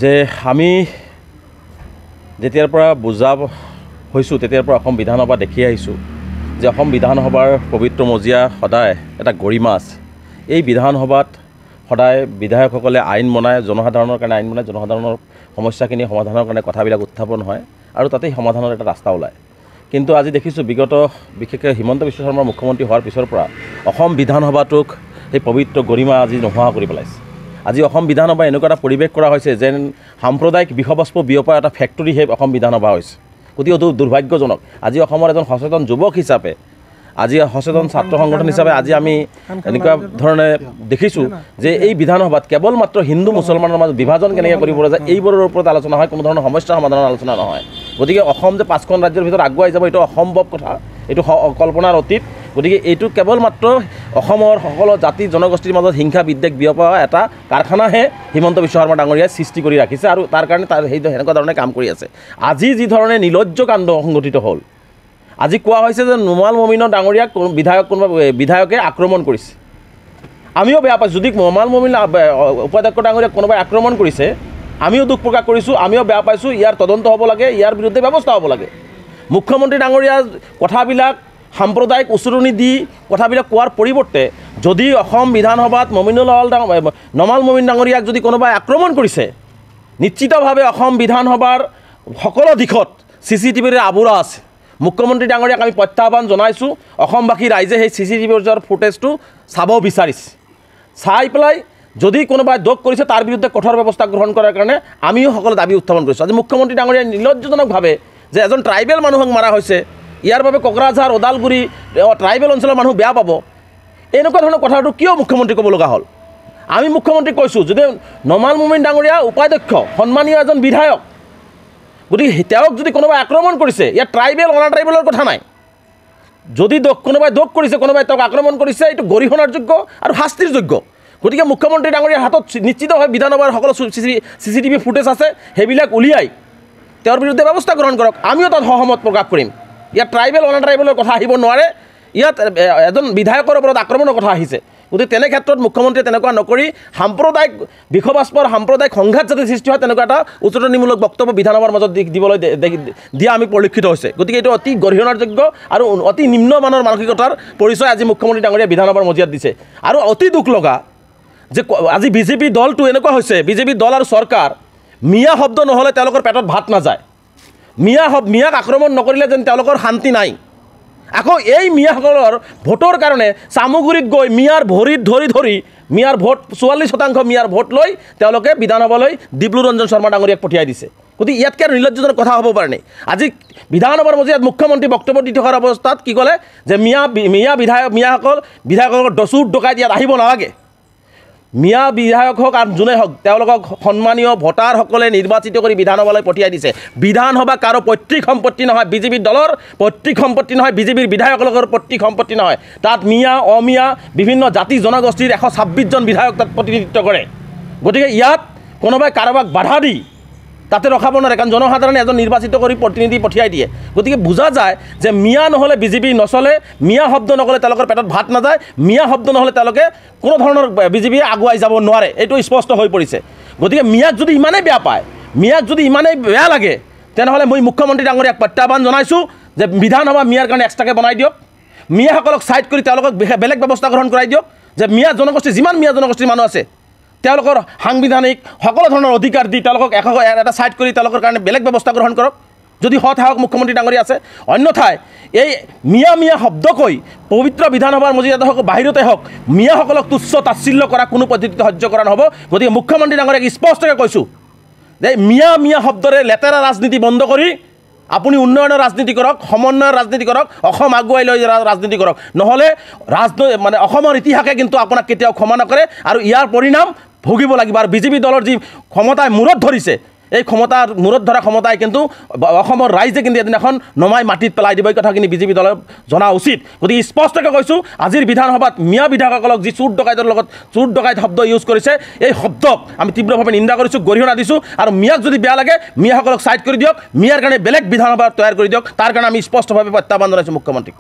যে আমি যেতিয়াৰ পৰা বুজা হৈছোঁ তেতিয়াৰ পৰা অসম বিধানসভা দেখি আহিছোঁ যে অসম বিধানসভাৰ পবিত্ৰ মজিয়া সদায় এটা গৰিমা আছে। এই বিধানসভাত সদায় বিধায়কসকলে আইন বনায়, জনসাধাৰণৰ কাৰণে আইন বনায়, জনসাধাৰণৰ সমস্যাখিনি সমাধানৰ কাৰণে কথাবিলাক উত্থাপন হয় আৰু তাতেই সমাধানৰ এটা ৰাস্তা ওলায়। কিন্তু আজি দেখিছোঁ বিগত বিশেষকৈ হিমন্ত বিশ্ব শৰ্মা মুখ্যমন্ত্ৰী হোৱাৰ পিছৰ পৰা অসম বিধানসভাটোক সেই পবিত্ৰ গৰিমা আজি নোহোৱা কৰি পেলাইছে। আজি অসম বিধানসভা এনেকুৱা এটা পৰিৱেশ কৰা হৈছে যেন সাম্প্ৰদায়িক বিষবস্প বিয়পা এটা ফেক্টৰীহে অসম বিধানসভা হৈছে। গতিকে অতি দুৰ্ভাগ্যজনক। আজি অসমৰ এজন সচেতন যুৱক হিচাপে, আজি সচেতন ছাত্ৰ সংগঠন হিচাপে আজি আমি এনেকুৱা ধৰণে দেখিছোঁ যে এই বিধানসভাত কেৱল মাত্ৰ হিন্দু মুছলমানৰ মাজত বিভাজন কেনেকৈ কৰিব পৰা যায় এইবোৰৰ ওপৰত আলোচনা হয়, কোনো ধৰণৰ সমস্যা সমাধানৰ আলোচনা নহয়। গতিকে অসম যে 5খন ৰাজ্যৰ ভিতৰত আগুৱাই যাব এইটো অসম্ভৱ কথা, এইটো কল্পনাৰ অতীত। গতিকে এইটো কেৱল মাত্ৰ অসমৰ সকলো জাতি জনগোষ্ঠীৰ মাজত হিংসা বিদ্বেষ বিয়পা এটা কাৰখানাহে হিমন্ত বিশ্ব শৰ্মা ডাঙৰীয়াই সৃষ্টি কৰি ৰাখিছে আৰু তাৰ কাৰণে সেনেকুৱা ধৰণে কাম কৰি আছে। আজি যি ধৰণে নিৰ্লজ্জ কাণ্ড সংঘটিত হ'ল, আজি কোৱা হৈছে যে নোমাল মমিনৰ ডাঙৰীয়াক কোনোবা বিধায়কে আক্ৰমণ কৰিছে। আমিও বেয়া পাইছোঁ। যদি নোমাল মমিন উপাধ্যক্ষ ডাঙৰীয়াক কোনোবাই আক্ৰমণ কৰিছে আমিও দুখ প্ৰকাশ কৰিছোঁ, আমিও বেয়া পাইছোঁ। ইয়াৰ তদন্ত হ'ব লাগে, ইয়াৰ বিৰুদ্ধে ব্যৱস্থা হ'ব লাগে। মুখ্যমন্ত্ৰী ডাঙৰীয়াৰ কথাবিলাক সাম্প্ৰদায়িক উচৰণি দি কথাবিলাক কোৱাৰ পৰিৱৰ্তে যদি অসম বিধানসভাত নোমাল মমিন ডাঙৰীয়াক যদি কোনোবাই আক্ৰমণ কৰিছে, নিশ্চিতভাৱে অসম বিধানসভাৰ সকলো দিশত CCTVৰে আৱৰা আছে। মুখ্যমন্ত্ৰী ডাঙৰীয়াক আমি প্ৰত্যাহ্বান জনাইছোঁ, অসমবাসী ৰাইজে সেই CCTVৰ ফুটেজটো চাব বিচাৰিছে। চাই পেলাই যদি কোনোবাই দোষ কৰিছে তাৰ বিৰুদ্ধে কঠোৰ ব্যৱস্থা গ্ৰহণ কৰাৰ কাৰণে আমিও সকলো দাবী উত্থাপন কৰিছোঁ। আজি মুখ্যমন্ত্ৰী ডাঙৰীয়াই নিৰ্লজ্জজনকভাৱে যে এজন ট্ৰাইবেল মানুহক মাৰা হৈছে, ইয়াৰ বাবে কোকৰাঝাৰ ওদালগুৰি ট্ৰাইবেল অঞ্চলৰ মানুহ বেয়া পাব, এনেকুৱা ধৰণৰ কথাটো কিয় মুখ্যমন্ত্ৰী ক'ব লগা হ'ল? আমি মুখ্যমন্ত্ৰীক কৈছোঁ যদি নোমাল মমিন ডাঙৰীয়া উপাধ্যক্ষ সন্মানীয় এজন বিধায়ক, গতিকে তেওঁক যদি কোনোবাই আক্ৰমণ কৰিছে ইয়াত ট্ৰাইবেল অনা ট্ৰাইবেলৰ কথা নাই। যদি কোনোবাই দোষ কৰিছে, কোনোবাই তেওঁক আক্ৰমণ কৰিছে, এইটো গৰিহণাৰ যোগ্য আৰু শাস্তিৰ যোগ্য। গতিকে মুখ্যমন্ত্ৰী ডাঙৰীয়াৰ হাতত নিশ্চিতভাৱে বিধানসভাৰ সকলো CCTV ফুটেজ আছে, সেইবিলাক উলিয়াই তেওঁৰ বিৰুদ্ধে ব্যৱস্থা গ্ৰহণ কৰক। আমিও তাত সহমত প্ৰকাশ কৰিম। ইয়াত ট্ৰাইবেল অনা ট্ৰাইবেলৰ কথা আহিব নোৱাৰে, ইয়াত এজন বিধায়কৰ ওপৰত আক্ৰমণৰ কথা আহিছে। গতিকে তেনে ক্ষেত্ৰত মুখ্যমন্ত্ৰীয়ে তেনেকুৱা নকৰি সাম্প্ৰদায়িক বিষবাস্পৰ সাম্প্ৰদায়িক সংঘাত যাতে সৃষ্টি হয় তেনেকুৱা এটা উচতনিমূলক বক্তব্য বিধানসভাৰ মাজত দিবলৈ দিয়া আমি পৰিলক্ষিত হৈছে। গতিকে এইটো অতি গৰিহণাৰ যোগ্য আৰু অতি নিম্নমানৰ মানসিকতাৰ পৰিচয় আজি মুখ্যমন্ত্ৰী ডাঙৰীয়াই বিধানসভাৰ মজিয়াত দিছে। আৰু অতি দুখ লগা যে আজি বিজেপি দলটো এনেকুৱা হৈছে, বিজেপি দল আৰু চৰকাৰ মিয়া শব্দ নহ'লে তেওঁলোকৰ পেটত ভাত নাযায়। মিয়াক আক্ৰমণ নকৰিলে যেন তেওঁলোকৰ শান্তি নাই। আকৌ এই মিয়াসকলৰ ভোটৰ কাৰণে চামুগুৰিত গৈ মিয়াৰ ভৰিত ধৰি মিয়াৰ ভোট 44% মিয়াৰ ভোট লৈ তেওঁলোকে বিধানসভালৈ ডিব্ৰু ৰঞ্জন শৰ্মা ডাঙৰীয়াক পঠিয়াই দিছে। গতিকে ইয়াতকৈ আৰু নিৰ্লজ্জজনক কথা হ'ব পাৰে নে? আজি বিধানসভাৰ মজিয়াত মুখ্যমন্ত্ৰী বক্তব্য দি থকাৰ অৱস্থাত কি ক'লে যে বিধায়কসকল চুৰ ডকাইত ইয়াত আহিব নালাগে। মিয়া বিধায়ক হওক আৰু যোনে হওক তেওঁলোকক সন্মানীয় ভোটাৰসকলে নিৰ্বাচিত কৰি বিধানসভালৈ পঠিয়াই দিছে। বিধানসভা কাৰো পৈতৃক সম্পত্তি নহয়, বিজেপি দলৰ পৈতৃক সম্পত্তি নহয়, বিজেপিৰ বিধায়কসকলৰ পৈতৃক সম্পত্তি নহয়। তাত মিয়া অমিয়া বিভিন্ন জাতি জনগোষ্ঠীৰ 126 জন বিধায়ক তাত প্ৰতিনিধিত্ব কৰে। গতিকে ইয়াত কোনোবাই কাৰোবাক বাধা দি তাতে ৰখাব নোৱাৰে, কাৰণ জনসাধাৰণে এজন নিৰ্বাচিত কৰি প্ৰতিনিধি পঠিয়াই দিয়ে। গতিকে বুজা যায় যে মিয়া নহ'লে বিজেপি নচলে, মিয়া শব্দ নক'লে তেওঁলোকৰ পেটত ভাত নাযায়, মিয়া শব্দ নহ'লে তেওঁলোকে কোনো ধৰণৰ বিজেপিয়ে আগুৱাই যাব নোৱাৰে, এইটো স্পষ্ট হৈ পৰিছে। গতিকে মিয়াক যদি ইমানেই বেয়া পায়, মিয়াক যদি ইমানেই বেয়া লাগে, তেনেহ'লে মই মুখ্যমন্ত্ৰী ডাঙৰীয়াক প্ৰত্যাহ্বান জনাইছোঁ যে বিধানসভা মিয়াৰ কাৰণে এক্সট্ৰাকৈ বনাই দিয়ক, মিয়াসকলক ছাইড কৰি তেওঁলোকক বেলেগ ব্যৱস্থা গ্ৰহণ কৰাই দিয়ক, যে মিয়া জনগোষ্ঠী যিমান মিয়া জনগোষ্ঠীৰ মানুহ আছে তেওঁলোকৰ সাংবিধানিক সকলো ধৰণৰ অধিকাৰ দি তেওঁলোকক এটা ছাইড কৰি তেওঁলোকৰ কাৰণে বেলেগ ব্যৱস্থা গ্ৰহণ কৰক, যদি সৎসাহক মুখ্যমন্ত্ৰী ডাঙৰীয়া আছে। অন্যথাই এই মিয়া শব্দ কৈ পবিত্ৰ বিধানসভাৰ মজিয়াতে হওক বাহিৰতে হওক মিয়াসকলক তুচ্ছ তাচ্ছিল্য কৰা কোনো পদ্ধতিতে সহ্য কৰা নহ'ব। গতিকে মুখ্যমন্ত্ৰী ডাঙৰীয়াক স্পষ্টকৈ কৈছোঁ যে মিয়া শব্দৰে লেতেৰা ৰাজনীতি বন্ধ কৰি আপুনি উন্নয়নৰ ৰাজনীতি কৰক, সমন্বয়ৰ ৰাজনীতি কৰক, অসম আগুৱাই লৈ ৰাজনীতি কৰক, নহ'লে অসমৰ ইতিহাসে কিন্তু আপোনাক কেতিয়াও ক্ষমা নকৰে আৰু ইয়াৰ পৰিণাম ভুগিব লাগিব। আৰু বিজেপি দলৰ যি ক্ষমতাই মূৰত ধৰিছে, এই ক্ষমতাৰ মূৰত ধৰা ক্ষমতাই কিন্তু অসমৰ ৰাইজে কিন্তু এদিনাখন নমাই মাটিত পেলাই দিব, এই কথাখিনি বিজেপি দলে জনা উচিত। গতিকে স্পষ্টকৈ কৈছোঁ আজিৰ বিধানসভাত মিয়া বিধায়কসকলক যি চুৰ ডকাইতৰ লগত চুৰ ডকাইত শব্দ ইউজ কৰিছে, এই শব্দক আমি তীব্ৰভাৱে নিন্দা কৰিছোঁ, গৰিহণা দিছোঁ। আৰু মিয়াক যদি বেয়া লাগে মিয়াসকলক ছাইড কৰি দিয়ক, মিয়াৰ কাৰণে বেলেগ বিধানসভা তৈয়াৰ কৰি দিয়ক, তাৰ কাৰণে আমি স্পষ্টভাৱে প্ৰত্যাহ্বান জনাইছোঁ মুখ্যমন্ত্ৰীক।